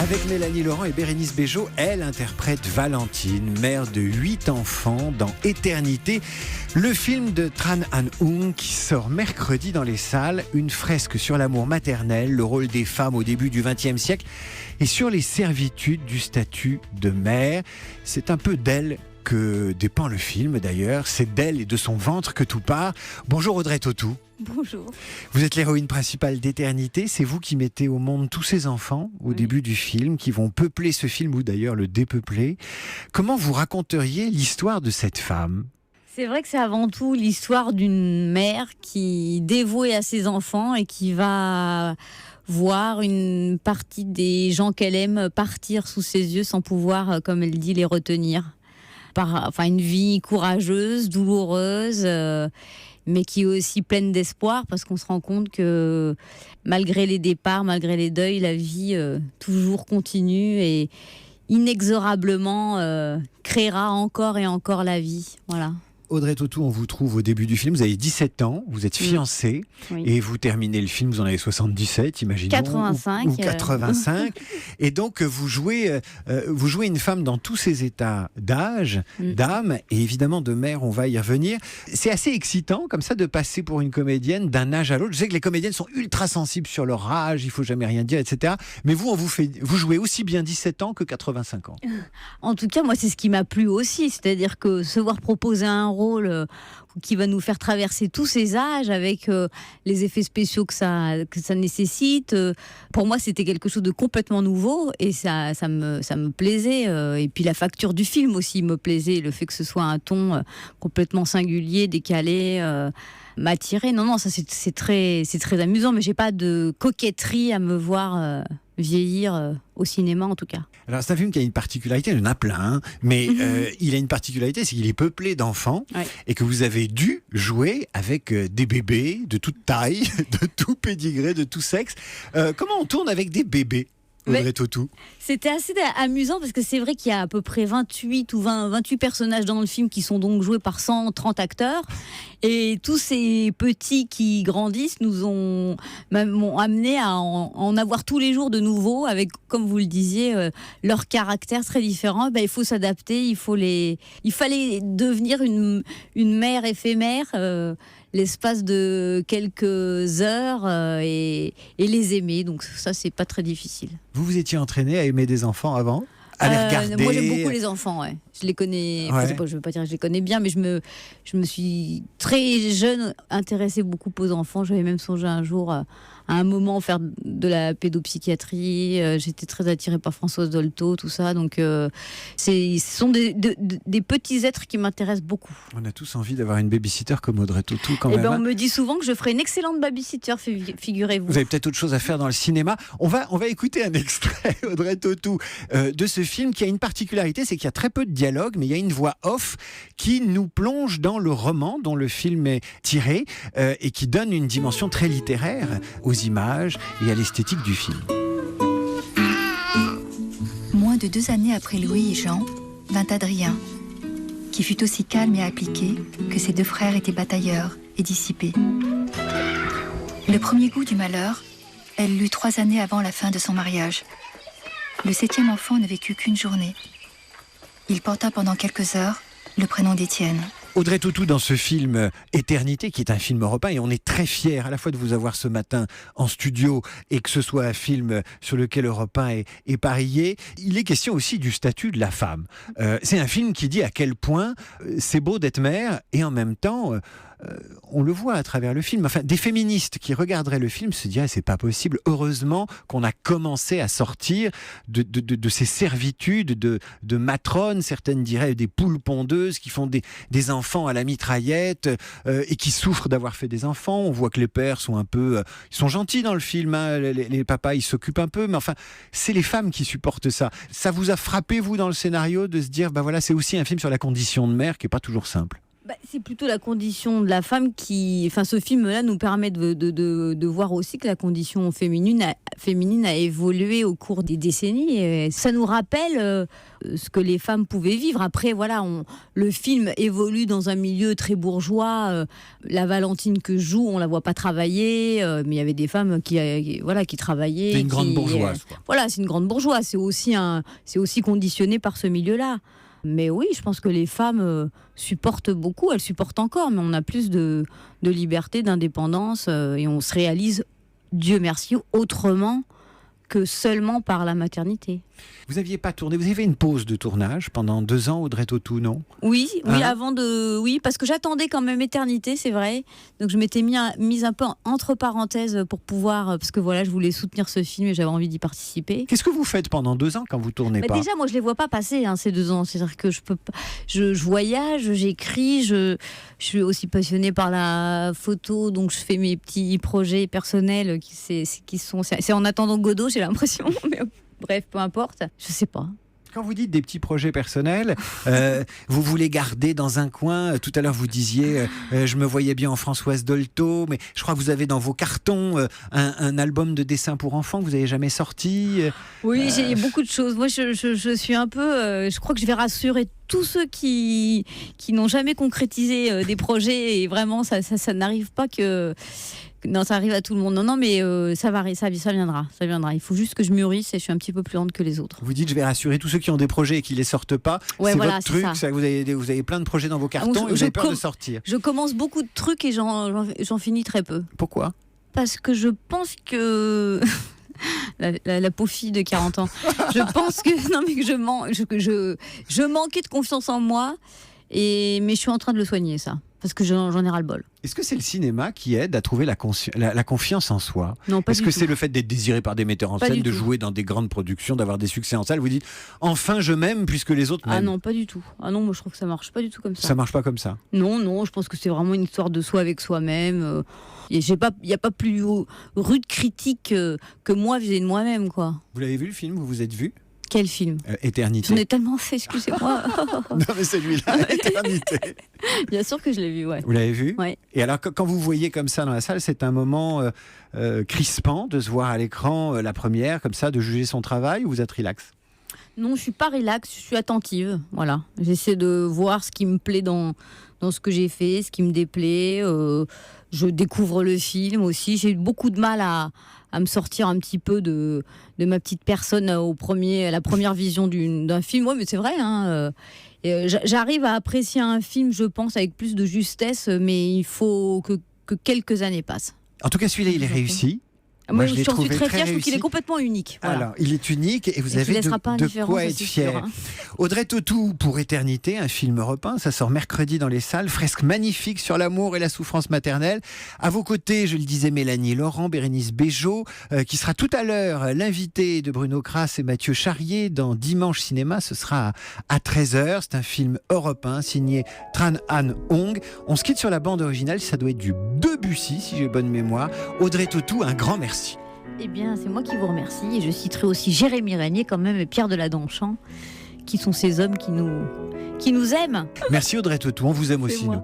Avec Mélanie Laurent et Bérénice Bejo, elle interprète Valentine, mère de 8 enfants dans Éternité, le film de Tran Anh Hung qui sort mercredi dans les salles, une fresque sur l'amour maternel, le rôle des femmes au début du XXe siècle et sur les servitudes du statut de mère. C'est un peu d'elle que dépend le film d'ailleurs, c'est d'elle et de son ventre que tout part. Bonjour Audrey Tautou. Bonjour. Vous êtes l'héroïne principale d'Éternité, c'est vous qui mettez au monde tous ces enfants au début du film, qui vont peupler ce film ou d'ailleurs le dépeupler. Comment vous raconteriez l'histoire de cette femme ? C'est vrai que c'est avant tout l'histoire d'une mère qui est dévouée à ses enfants et qui va voir une partie des gens qu'elle aime partir sous ses yeux sans pouvoir, comme elle dit, les retenir. Une vie courageuse, douloureuse, mais qui est aussi pleine d'espoir parce qu'on se rend compte que malgré les départs, malgré les deuils, la vie toujours continue et inexorablement créera encore et encore la vie. Voilà. Audrey Tautou, on vous trouve au début du film, vous avez 17 ans, vous êtes fiancée et vous terminez le film, vous en avez 77, imaginons. 85. Ou 85. Et donc, vous jouez une femme dans tous ses états d'âge, d'âme et évidemment de mère, on va y revenir. C'est assez excitant comme ça de passer pour une comédienne d'un âge à l'autre. Je sais que les comédiennes sont ultra sensibles sur leur âge, il faut jamais rien dire, etc. Mais vous, vous jouez aussi bien 17 ans que 85 ans. En tout cas, moi, c'est ce qui m'a plu aussi, c'est-à-dire que se voir proposer un rôle qui va nous faire traverser tous ces âges avec les effets spéciaux que ça nécessite. Pour moi, c'était quelque chose de complètement nouveau et ça me plaisait. Et puis la facture du film aussi me plaisait, le fait que ce soit un ton complètement singulier, décalé, m'attirait. Non, ça c'est très amusant, mais j'ai pas de coquetterie à me voir vieillir au cinéma en tout cas. Alors c'est un film qui a une particularité, il y en a plein, hein, mais il a une particularité, c'est qu'il est peuplé d'enfants et que vous avez dû jouer avec des bébés de toute taille, de tout pédigré, de tout sexe. Comment on tourne avec des bébés, Audrey Tautou ? C'était assez amusant parce que c'est vrai qu'il y a à peu près 28 ou 28 personnages dans le film qui sont donc joués par 130 acteurs et tous ces petits qui grandissent m'ont amené à en avoir tous les jours de nouveau avec, comme vous le disiez, leur caractère très différent. Il faut s'adapter, il fallait devenir une mère éphémère l'espace de quelques heures et les aimer. Donc ça, c'est pas très difficile. Vous étiez entraîné à aimer des enfants avant ? À les regarder. Moi, j'aime beaucoup les enfants. Ouais. Je les connais. Je veux pas dire que je les connais bien, mais je me suis très jeune intéressée beaucoup aux enfants. J'avais même songé un jour à un moment faire de la pédopsychiatrie. J'étais très attirée par Françoise Dolto, tout ça. Donc, ce sont des petits êtres qui m'intéressent beaucoup. On a tous envie d'avoir une babysitter comme Audrey Tautou quand même. On me dit souvent que je ferais une excellente babysitter, figurez-vous. Vous avez peut-être autre chose à faire dans le cinéma. On va écouter un extrait, Audrey Tautou, de ce film qui a une particularité, c'est qu'il y a très peu de dialogue, mais il y a une voix off qui nous plonge dans le roman dont le film est tiré et qui donne une dimension très littéraire aux images et à l'esthétique du film. Moins de 2 années après Louis et Jean, vint Adrien, qui fut aussi calme et appliqué que ses 2 frères étaient batailleurs et dissipés. Le premier goût du malheur, elle l'eut 3 années avant la fin de son mariage. Le 7e enfant ne vécut qu'une journée. Il porta pendant quelques heures le prénom d'Étienne. Audrey Tautou dans ce film Éternité, qui est un film européen, et on est très fiers à la fois de vous avoir ce matin en studio et que ce soit un film sur lequel Europe 1 est parié. Il est question aussi du statut de la femme. C'est un film qui dit à quel point c'est beau d'être mère et en même temps... on le voit à travers le film. Enfin, des féministes qui regarderaient le film se diraient c'est pas possible. Heureusement qu'on a commencé à sortir de ces servitudes de matrones, certaines diraient des poules pondeuses qui font des enfants à la mitraillette et qui souffrent d'avoir fait des enfants. On voit que les pères sont un peu... ils sont gentils dans le film, hein. Les papas ils s'occupent un peu, mais enfin c'est les femmes qui supportent ça. Ça vous a frappé vous dans le scénario de se dire voilà, c'est aussi un film sur la condition de mère qui est pas toujours simple? C'est plutôt la condition de la femme qui... Enfin, ce film-là nous permet de voir aussi que la condition féminine a évolué au cours des décennies. Et ça nous rappelle ce que les femmes pouvaient vivre. Après, voilà, le film évolue dans un milieu très bourgeois. La Valentine que je joue, on la voit pas travailler, mais il y avait des femmes qui travaillaient. C'est une grande bourgeoise, quoi. Voilà, c'est une grande bourgeoise. C'est aussi conditionné par ce milieu-là. Mais oui, je pense que les femmes supportent beaucoup, elles supportent encore, mais on a plus de liberté, d'indépendance, et on se réalise, Dieu merci, autrement que seulement par la maternité. Vous n'aviez pas tourné, vous avez fait une pause de tournage pendant 2 ans, Audrey Tautou, non ? Oui, parce que j'attendais quand même éternité, c'est vrai. Donc je m'étais mise un peu entre parenthèses pour pouvoir, parce que voilà, je voulais soutenir ce film et j'avais envie d'y participer. Qu'est-ce que vous faites pendant 2 ans quand vous tournez pas ? Déjà, moi, je les vois pas passer ces 2 ans. C'est-à-dire que je voyage, j'écris, je suis aussi passionnée par la photo, donc je fais mes petits projets personnels c'est en attendant Godot, j'ai l'impression. Mais bref, peu importe. Je sais pas. Quand vous dites des petits projets personnels, vous voulez garder dans un coin. Tout à l'heure, vous disiez, je me voyais bien en Françoise Dolto, mais je crois que vous avez dans vos cartons un album de dessins pour enfants que vous n'avez jamais sorti. Oui, j'ai beaucoup de choses. Moi, je suis un peu... je crois que je vais rassurer tous ceux qui n'ont jamais concrétisé des projets, et vraiment, ça n'arrive pas que... Non, ça arrive à tout le monde. Non, mais ça viendra. Il faut juste que je mûrisse et je suis un petit peu plus lente que les autres. Vous dites, je vais rassurer tous ceux qui ont des projets et qui les sortent pas. Ouais, c'est voilà, votre truc. ça. Vous avez plein de projets dans vos cartons et vous avez peur de sortir. Je commence beaucoup de trucs et j'en finis très peu. Pourquoi ? Parce que je pense que... La pauvre fille de 40 ans. Je pense que je manquais de confiance en moi, mais je suis en train de le soigner, ça. Parce que j'en ai ras-le-bol. Est-ce que c'est le cinéma qui aide à trouver la confiance en soi ? Non, pas Est-ce du que tout. c'est le fait d'être désiré par des metteurs en Pas scène, du de tout. jouer dans des grandes productions, d'avoir des succès en salle ? Vous dites, enfin je m'aime puisque les autres m'aiment. Ah non, pas du tout. Ah non, moi je trouve que ça marche pas du tout comme ça. Ça marche pas comme ça. Non, je pense que c'est vraiment une histoire de soi avec soi-même. Il n'y a pas plus rude critique que moi vis-à-vis de moi-même, quoi. Vous l'avez vu le film ? Vous vous êtes vu ? Quel film ? Éternité. J'en ai tellement fait, excusez-moi. Non mais celui-là, Éternité. Bien sûr que je l'ai vu, ouais. Vous l'avez vu ? Ouais. Et alors quand vous voyez comme ça dans la salle, c'est un moment crispant de se voir à l'écran la première, comme ça, de juger son travail, ou vous êtes relax ? Non, je suis pas relax, je suis attentive. Voilà. J'essaie de voir ce qui me plaît dans ce que j'ai fait, ce qui me déplaît. Je découvre le film aussi. J'ai eu beaucoup de mal à me sortir un petit peu de ma petite personne à la première vision d'un film. Ouais, mais c'est vrai, hein. J'arrive à apprécier un film, je pense, avec plus de justesse, mais il faut que quelques années passent. En tout cas, celui-là, il est réussi. Moi, je l'ai j'en suis trouvé très très fière, je trouve qu'il est réussi. complètement unique. Voilà. Alors, il est unique et vous Et avez qui laissera pas de indifférent, quoi ça, être c'est fier. sûr, hein. Audrey Tautou pour Éternité, un film européen, ça sort mercredi dans les salles, fresque magnifique sur l'amour et la souffrance maternelle. À vos côtés, je le disais, Mélanie Laurent, Bérénice Bejo, qui sera tout à l'heure l'invité de Bruno Kras et Mathieu Charrier dans Dimanche Cinéma. Ce sera à 13h. C'est un film européen signé Tran Han Hong. On se quitte sur la bande originale, ça doit être du Debussy, si j'ai bonne mémoire. Audrey Tautou, un grand merci. Eh bien, c'est moi qui vous remercie. Et je citerai aussi Jérémy Régnier, quand même, et Pierre Deladonchamp, qui sont ces hommes qui nous aiment. Merci Audrey Tautou, on vous aime C'est aussi, moi. nous.